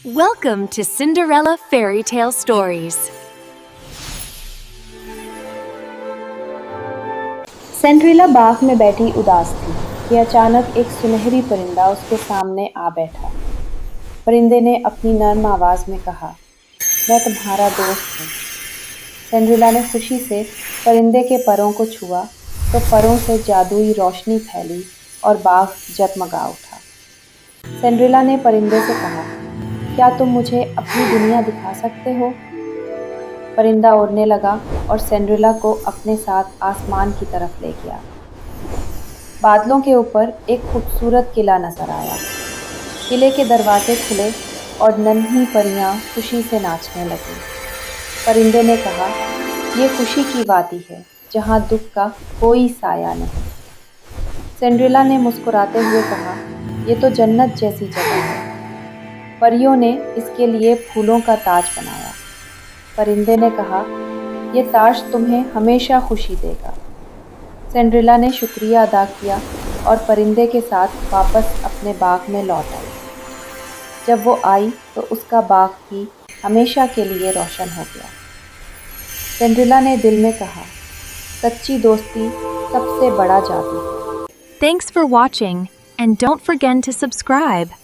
Welcome to Cinderella Fairy Tale Stories. सेंड्रिला बाग में बैठी उदास थी कि अचानक एक सुनहरी परिंदा उसके सामने आ बैठा। परिंदे ने अपनी नर्म आवाज में कहा, मैं तुम्हारा दोस्त हूँ। सेंड्रिला ने खुशी से परिंदे के परों को छुआ तो परों से जादुई रोशनी फैली और बाग जगमगा उठा। सेंड्रिला ने परिंदे से कहा, क्या तुम मुझे अपनी दुनिया दिखा सकते हो? परिंदा उड़ने लगा और सेंड्रिला को अपने साथ आसमान की तरफ ले गया। बादलों के ऊपर एक खूबसूरत किला नजर आया। किले के दरवाजे खुले और नन्ही परियां खुशी से नाचने लगीं। परिंदे ने कहा, ये खुशी की वादी है जहाँ दुख का कोई साया नहीं। सेंड्रिला ने मुस्कुराते हुए कहा, ये तो जन्नत जैसी जगह है। परियों ने इसके लिए फूलों का ताज बनाया। परिंदे ने कहा, ये ताज तुम्हें हमेशा खुशी देगा। सेंड्रिला ने शुक्रिया अदा किया और परिंदे के साथ वापस अपने बाग में लौट आई। जब वो आई तो उसका बाग भी हमेशा के लिए रोशन हो गया। सेंड्रिला ने दिल में कहा, सच्ची दोस्ती सबसे बड़ा जादू है। Thanks for watching, and don't forget to subscribe.